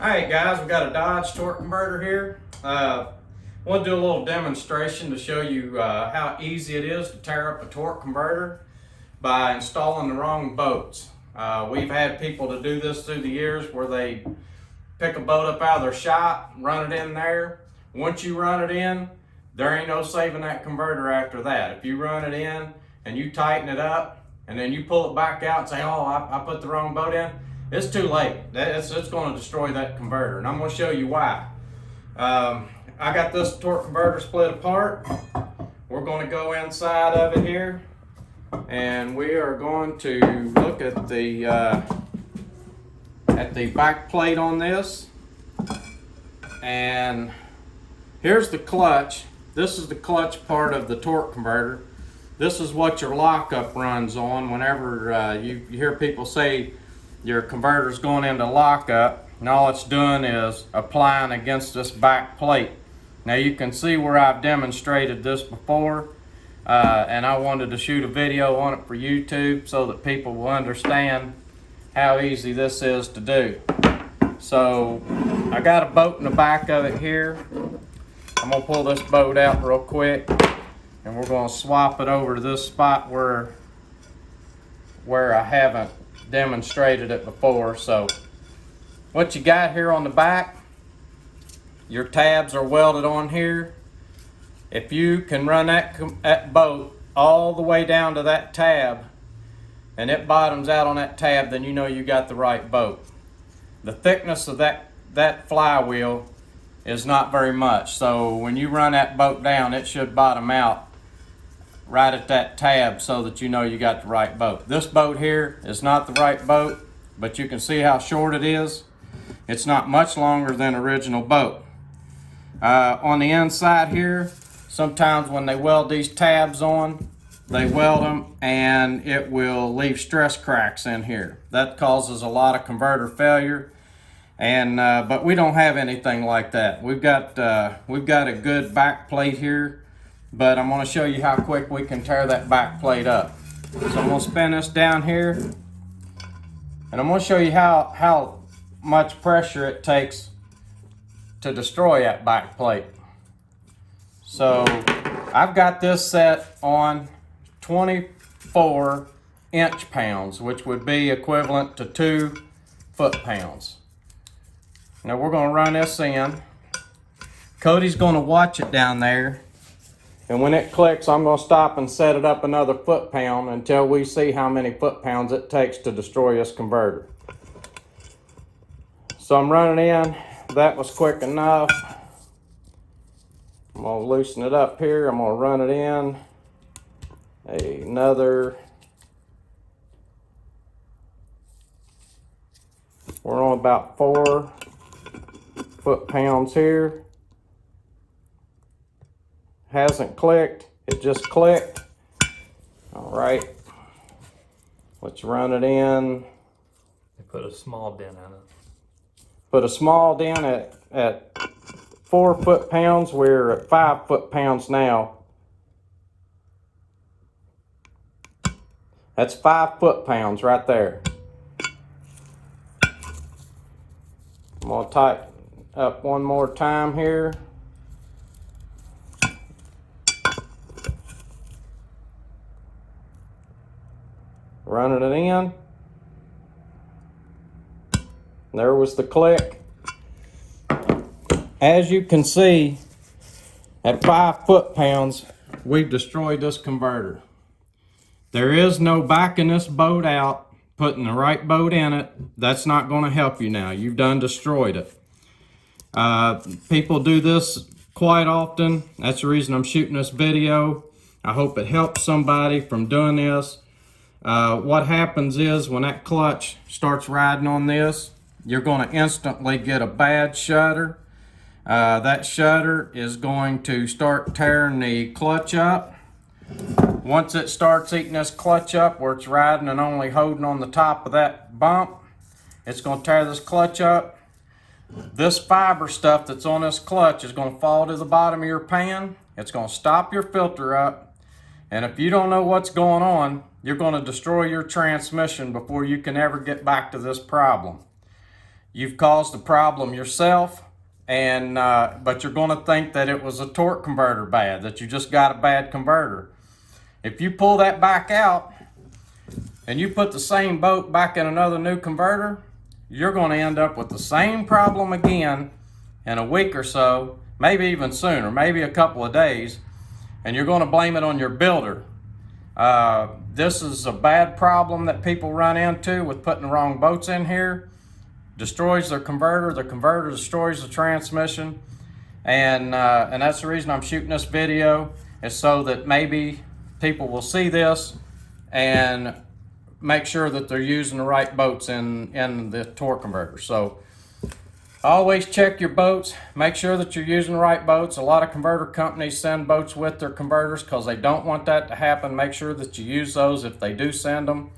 Alright guys, we've got a Dodge torque converter here. We'll do a little demonstration to show you how easy it is to tear up a torque converter by installing the wrong bolts. We've had people to do this through the years where they pick a bolt up out of their shop, run it in there. Once you run it in, there ain't no saving that converter after that. If you run it in and you tighten it up and then you pull it back out and say, oh, I put the wrong bolt in, it's too late. It's going to destroy that converter, and I'm going to show you why. I got this torque converter split apart. We're going to go inside of it here, and we are going to look at the back plate on this. And here's the clutch. This is the clutch part of the torque converter. This is what your lockup runs on whenever you hear people say your converter's going into lockup, and all it's doing is applying against this back plate. Now you can see where I've demonstrated this before, and I wanted to shoot a video on it for YouTube so that people will understand how easy this is to do. So I got a bolt in the back of it here. I'm gonna pull this bolt out real quick, and we're gonna swap it over to this spot where I haven't demonstrated it before. So what you got here on the back, your tabs are welded on here. If you can run that bolt all the way down to that tab and it bottoms out on that tab, then you know you got the right bolt. The thickness of that flywheel is not very much, so when you run that bolt down, it should bottom out right at that tab so that you know you got the right bolt. This bolt here is not the right bolt, but you can see how short it is. It's not much longer than original bolt. On the inside here, sometimes when they weld these tabs on, they weld them and it will leave stress cracks in here. That causes a lot of converter failure, and but we don't have anything like that. We've got a good back plate here, but I'm going to show you how quick we can tear that back plate up. So I'm going to spin this down here, and I'm going to show you how much pressure it takes to destroy that back plate. So I've got this set on 24 inch-pounds, which would be equivalent to 2 foot-pounds. Now we're going to run this in. Cody's going to watch it down there, and when it clicks, I'm going to stop and set it up another foot-pound until we see how many foot-pounds it takes to destroy this converter. So I'm running in. That was quick enough. I'm going to loosen it up here. I'm going to run it in. Another. We're on about 4 foot-pounds here. Hasn't clicked. It just clicked. All right. Let's run it in. They put a small dent in it. Put a small dent at 4 foot-pounds. We're at 5 foot-pounds now. That's 5 foot-pounds right there. I'm going to tighten up one more time here. Running it in. There was the click. As you can see, at 5 foot-pounds, we've destroyed this converter. There is no backing this boat out, putting the right boat in it. That's not going to help you now. You've done destroyed it. People do this quite often. That's the reason I'm shooting this video. I hope it helps somebody from doing this. What happens is when that clutch starts riding on this, you're going to instantly get a bad shudder. That shudder is going to start tearing the clutch up. Once it starts eating this clutch up where it's riding and only holding on the top of that bump, it's going to tear this clutch up. This fiber stuff that's on this clutch is going to fall to the bottom of your pan. It's going to stop your filter up. And if you don't know what's going on, you're going to destroy your transmission before you can ever get back to this problem. you've caused a problem yourself, and but you're going to think that it was a torque converter bad, that you just got a bad converter. If you pull that back out and you put the same boat back in another new converter, you're going to end up with the same problem again in a week or so, maybe even sooner, maybe a couple of days, and you're going to blame it on your builder. This is a bad problem that people run into with putting the wrong bolts in here. Destroys their converter. The converter destroys the transmission, and that's the reason I'm shooting this video, is so that maybe people will see this and make sure that they're using the right bolts in the torque converter. So always check your boats. Make sure that you're using the right boats. A lot of converter companies send boats with their converters because they don't want that to happen. Make sure that you use those if they do send them.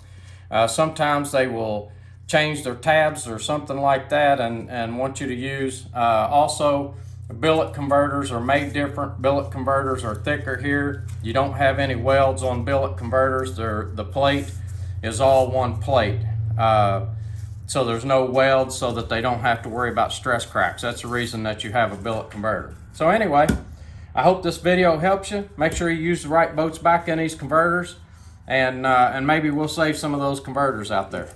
Sometimes they will change their tabs or something like that and want you to use. Also, billet converters are made different. Billet converters are thicker here. You don't have any welds on billet converters. The plate is all one plate. So there's no welds, so that they don't have to worry about stress cracks. That's the reason that you have a billet converter. So anyway, I hope this video helps you. Make sure you use the right bolts back in these converters, and maybe we'll save some of those converters out there.